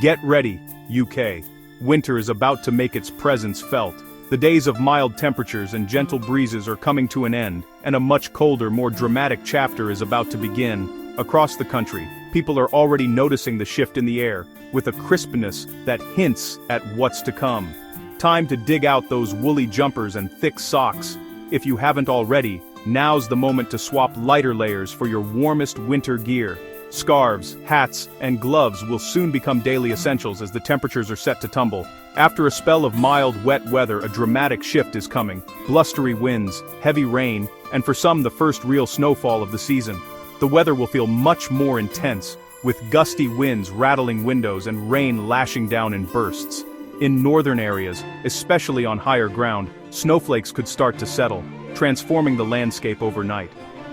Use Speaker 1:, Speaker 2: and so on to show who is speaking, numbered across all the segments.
Speaker 1: Get ready, UK. Winter is about to make its presence felt. The days of mild temperatures and gentle breezes are coming to an end, and a much colder, more dramatic chapter is about to begin. Across the country, people are already noticing the shift in the air, with a crispness that hints at what's to come. Time to dig out those woolly jumpers and thick socks. If you haven't already, now's the moment to swap lighter layers for your warmest winter gear. Scarves, hats, and gloves will soon become daily essentials as the temperatures are set to tumble. After a spell of mild, wet weather, a dramatic shift is coming. Blustery winds, heavy rain, and for some the first real snowfall of the season. The weather will feel much more intense, with gusty winds rattling windows and rain lashing down in bursts. In northern areas, especially on higher ground, snowflakes could start to settle, transforming the landscape overnight.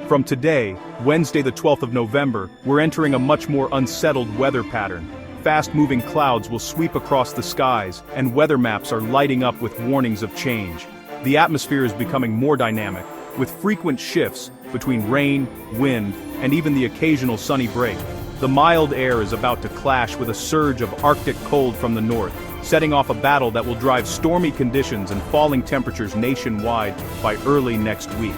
Speaker 1: From today, Wednesday the 12th of November, we're entering a much more unsettled weather pattern. Fast-moving clouds will sweep across the skies, and weather maps are lighting up with warnings of change. The atmosphere is becoming more dynamic, with frequent shifts between rain, wind, and even the occasional sunny break. The mild air is about to clash with a surge of Arctic cold from the north, setting off a battle that will drive stormy conditions and falling temperatures nationwide by early next week.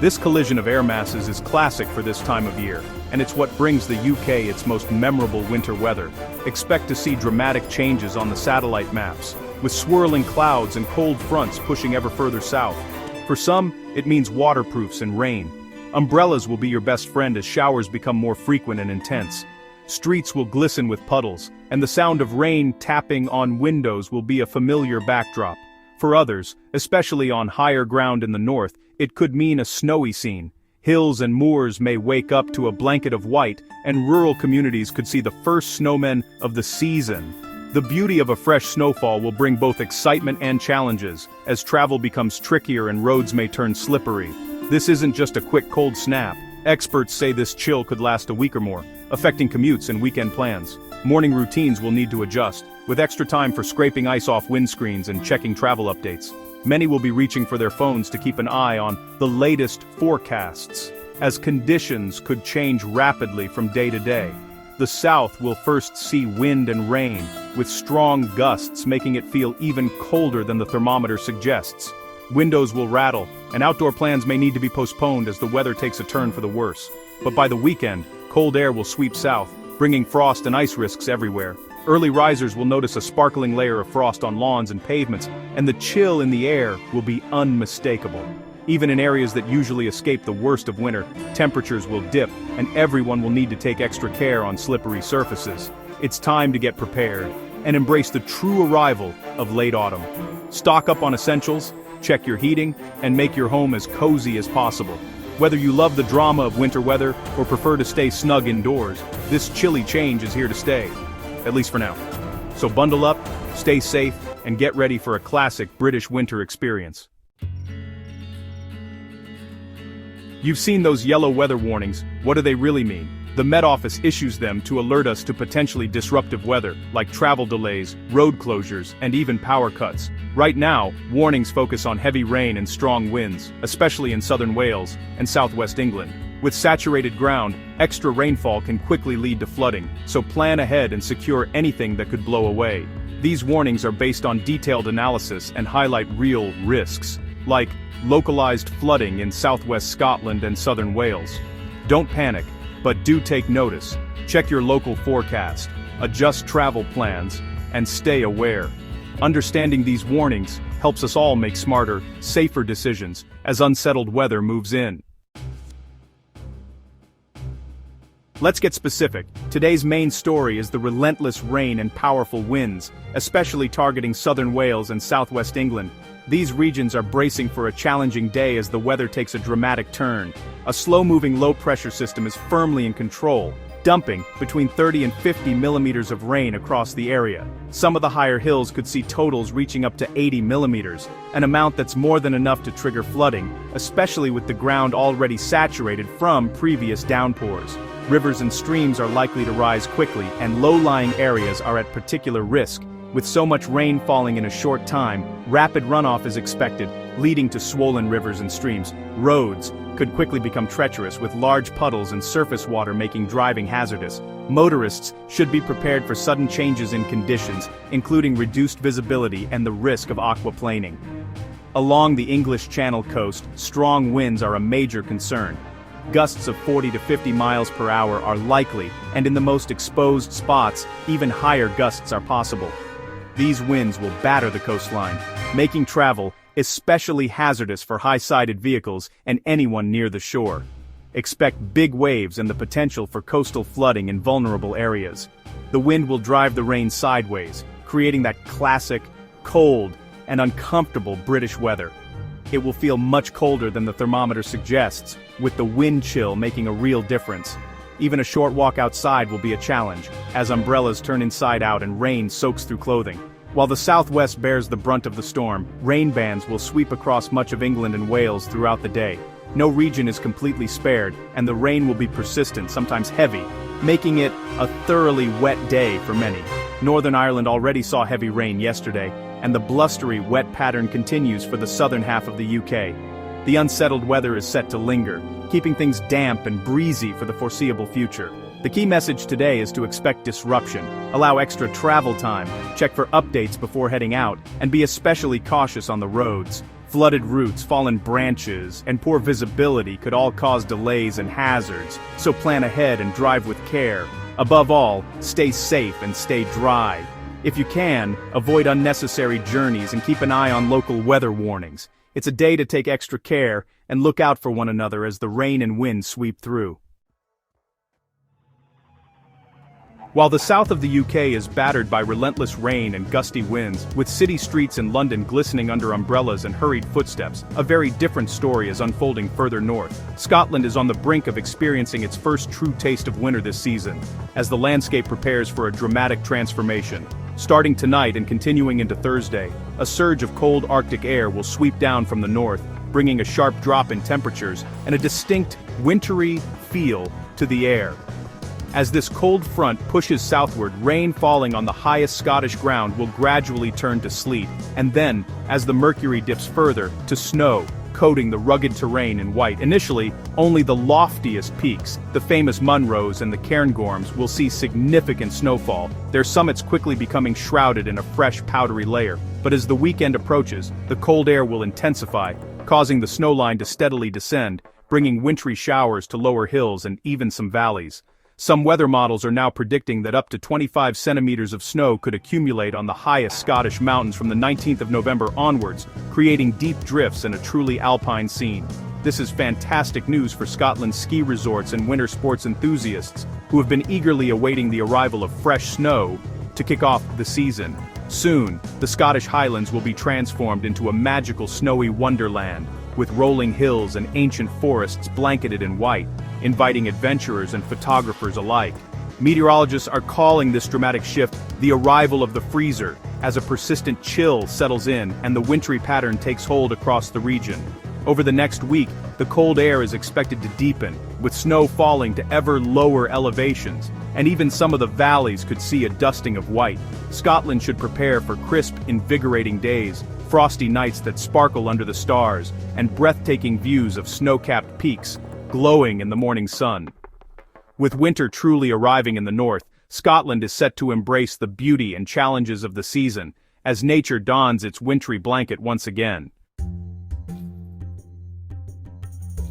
Speaker 1: This collision of air masses is classic for this time of year, and it's what brings the UK its most memorable winter weather. Expect to see dramatic changes on the satellite maps, with swirling clouds and cold fronts pushing ever further south. For some, it means waterproofs and rain. Umbrellas will be your best friend as showers become more frequent and intense. Streets will glisten with puddles, and the sound of rain tapping on windows will be a familiar backdrop. For others, especially on higher ground in the north, it could mean a snowy scene. Hills and moors may wake up to a blanket of white, and rural communities could see the first snowmen of the season. The beauty of a fresh snowfall will bring both excitement and challenges, as travel becomes trickier and roads may turn slippery. This isn't just a quick cold snap. Experts say this chill could last a week or more, affecting commutes and weekend plans. Morning routines will need to adjust, with extra time for scraping ice off windscreens and checking travel updates. Many will be reaching for their phones to keep an eye on the latest forecasts, as conditions could change rapidly from day to day. The south will first see wind and rain, with strong gusts making it feel even colder than the thermometer suggests. Windows will rattle, and outdoor plans may need to be postponed as the weather takes a turn for the worse. But by the weekend, cold air will sweep south, bringing frost and ice risks everywhere. Early risers will notice a sparkling layer of frost on lawns and pavements, and the chill in the air will be unmistakable. Even in areas that usually escape the worst of winter, temperatures will dip, and everyone will need to take extra care on slippery surfaces. It's time to get prepared and embrace the true arrival of late autumn. Stock up on essentials, check your heating, and make your home as cozy as possible. Whether you love the drama of winter weather or prefer to stay snug indoors, this chilly change is here to stay. At least for now. So bundle up, stay safe, and get ready for a classic British winter experience. You've seen those yellow weather warnings. What do they really mean? The Met Office issues them to alert us to potentially disruptive weather, like travel delays, road closures, and even power cuts. Right now, warnings focus on heavy rain and strong winds, especially in southern Wales and southwest England. With saturated ground, extra rainfall can quickly lead to flooding, so plan ahead and secure anything that could blow away. These warnings are based on detailed analysis and highlight real risks, like localized flooding in southwest Scotland and southern Wales. Don't panic, but do take notice. Check your local forecast, adjust travel plans, and stay aware. Understanding these warnings helps us all make smarter, safer decisions as unsettled weather moves in. Let's get specific. Today's main story is the relentless rain and powerful winds, especially targeting southern Wales and southwest England. These regions are bracing for a challenging day as the weather takes a dramatic turn. A slow-moving low-pressure system is firmly in control, dumping between 30 and 50 millimeters of rain across the area. Some of the higher hills could see totals reaching up to 80 millimeters, an amount that's more than enough to trigger flooding, especially with the ground already saturated from previous downpours. Rivers and streams are likely to rise quickly, and low-lying areas are at particular risk. With so much rain falling in a short time, rapid runoff is expected, leading to swollen rivers and streams. Roads could quickly become treacherous, with large puddles and surface water making driving hazardous. Motorists should be prepared for sudden changes in conditions, including reduced visibility and the risk of aquaplaning. Along the English Channel coast, strong winds are a major concern. Gusts of 40 to 50 miles per hour are likely, and in the most exposed spots, even higher gusts are possible. These winds will batter the coastline, making travel especially hazardous for high-sided vehicles and anyone near the shore. Expect big waves and the potential for coastal flooding in vulnerable areas. The wind will drive the rain sideways, creating that classic, cold, and uncomfortable British weather. It will feel much colder than the thermometer suggests, with the wind chill making a real difference. Even a short walk outside will be a challenge, as umbrellas turn inside out and rain soaks through clothing. While the southwest bears the brunt of the storm, rain bands will sweep across much of England and Wales throughout the day. No region is completely spared, and the rain will be persistent, sometimes heavy, making it a thoroughly wet day for many. Northern Ireland already saw heavy rain yesterday, and the blustery, wet pattern continues for the southern half of the UK. The unsettled weather is set to linger, keeping things damp and breezy for the foreseeable future. The key message today is to expect disruption, allow extra travel time, check for updates before heading out, and be especially cautious on the roads. Flooded routes, fallen branches, and poor visibility could all cause delays and hazards, so plan ahead and drive with care. Above all, stay safe and stay dry. If you can, avoid unnecessary journeys and keep an eye on local weather warnings. It's a day to take extra care and look out for one another as the rain and wind sweep through. While the south of the UK is battered by relentless rain and gusty winds, with city streets in London glistening under umbrellas and hurried footsteps, a very different story is unfolding further north. Scotland is on the brink of experiencing its first true taste of winter this season, as the landscape prepares for a dramatic transformation. Starting tonight and continuing into Thursday, a surge of cold Arctic air will sweep down from the north, bringing a sharp drop in temperatures and a distinct, wintry feel to the air. As this cold front pushes southward, rain falling on the highest Scottish ground will gradually turn to sleet, and then, as the mercury dips further, to snow, coating the rugged terrain in white. Initially, only the loftiest peaks, the famous Munros and the Cairngorms, will see significant snowfall, their summits quickly becoming shrouded in a fresh powdery layer. But as the weekend approaches, the cold air will intensify, causing the snowline to steadily descend, bringing wintry showers to lower hills and even some valleys. Some weather models are now predicting that up to 25 centimeters of snow could accumulate on the highest Scottish mountains from the 19th of November onwards, creating deep drifts and a truly alpine scene. This is fantastic news for Scotland's ski resorts and winter sports enthusiasts, who have been eagerly awaiting the arrival of fresh snow to kick off the season. Soon, the Scottish Highlands will be transformed into a magical snowy wonderland, with rolling hills and ancient forests blanketed in white, inviting adventurers and photographers alike. Meteorologists are calling this dramatic shift the arrival of the freezer, as a persistent chill settles in and the wintry pattern takes hold across the region. Over the next week, the cold air is expected to deepen, with snow falling to ever lower elevations, and even some of the valleys could see a dusting of white. Scotland should prepare for crisp, invigorating days, frosty nights that sparkle under the stars, and breathtaking views of snow-capped peaks glowing in the morning sun. With winter truly arriving in the north, Scotland is set to embrace the beauty and challenges of the season, as nature dons its wintry blanket once again.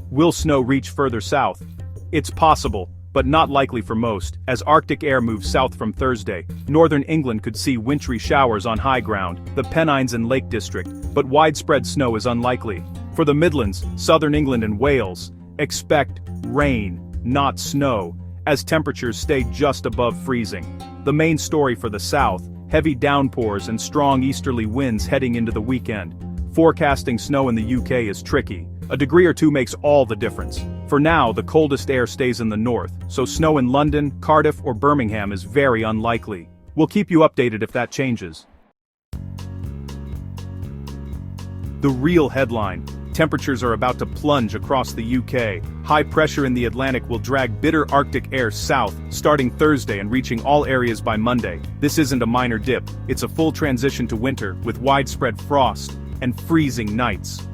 Speaker 1: Will snow reach further south? It's possible, but not likely for most. As Arctic air moves south from Thursday, northern England could see wintry showers on high ground, the Pennines and Lake District, but widespread snow is unlikely. For the Midlands, southern England and Wales, expect rain, not snow, as temperatures stay just above freezing. The main story for the south, heavy downpours and strong easterly winds heading into the weekend. Forecasting snow in the UK is tricky. A degree or two makes all the difference. For now, the coldest air stays in the north, so snow in London, Cardiff, or Birmingham is very unlikely. We'll keep you updated if that changes. The real headline: temperatures are about to plunge across the UK. High pressure in the Atlantic will drag bitter Arctic air south, starting Thursday and reaching all areas by Monday. This isn't a minor dip, it's a full transition to winter, with widespread frost and freezing nights.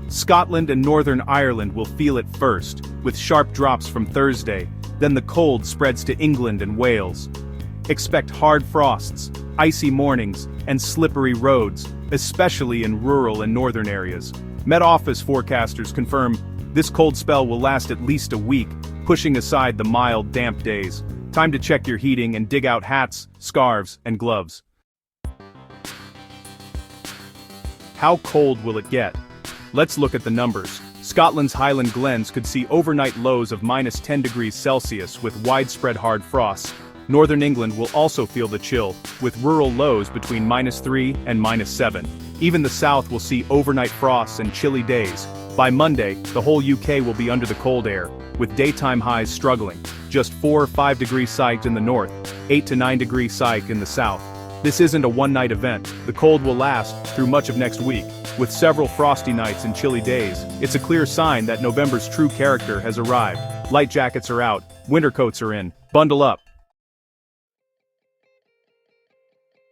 Speaker 1: Scotland and Northern Ireland will feel it first, with sharp drops from Thursday, then the cold spreads to England and Wales. Expect hard frosts, icy mornings, and slippery roads, especially in rural and northern areas. Met Office forecasters confirm this cold spell will last at least a week, pushing aside the mild, damp days. Time to check your heating and dig out hats, scarves, and gloves. How cold will it get? Let's look at the numbers. Scotland's Highland Glens could see overnight lows of -10 degrees Celsius with widespread hard frosts. Northern England will also feel the chill, with rural lows between -3 and -7. Even the south will see overnight frosts and chilly days. By Monday, the whole UK will be under the cold air, with daytime highs struggling. Just 4 or 5 degrees Celsius in the north, 8 to 9 degrees Celsius in the south. This isn't a one-night event. The cold will last through much of next week, with several frosty nights and chilly days. It's a clear sign that November's true character has arrived. Light jackets are out, winter coats are in. Bundle up.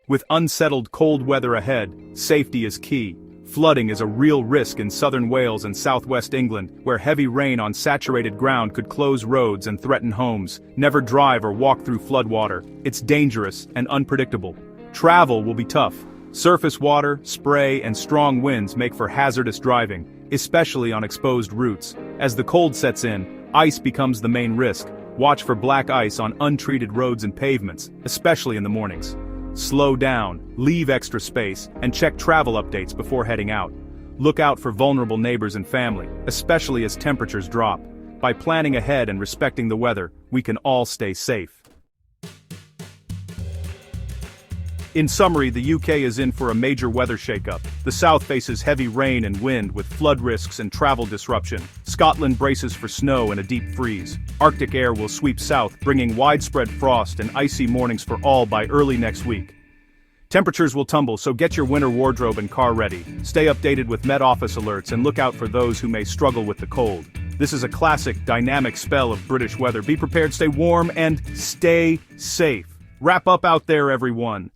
Speaker 1: With unsettled cold weather ahead, safety is key. Flooding is a real risk in southern Wales and southwest England, where heavy rain on saturated ground could close roads and threaten homes. Never drive or walk through floodwater. It's dangerous and unpredictable. Travel will be tough. Surface water, spray, and strong winds make for hazardous driving, especially on exposed routes. As the cold sets in, ice becomes the main risk. Watch for black ice on untreated roads and pavements, especially in the mornings. Slow down, leave extra space, and check travel updates before heading out. Look out for vulnerable neighbors and family, especially as temperatures drop. By planning ahead and respecting the weather, we can all stay safe. In summary, the UK is in for a major weather shakeup. The south faces heavy rain and wind with flood risks and travel disruption. Scotland braces for snow and a deep freeze. Arctic air will sweep south, bringing widespread frost and icy mornings for all by early next week. Temperatures will tumble, so get your winter wardrobe and car ready. Stay updated with Met Office alerts and look out for those who may struggle with the cold. This is a classic, dynamic spell of British weather. Be prepared, stay warm, and stay safe. Wrap up out there, everyone.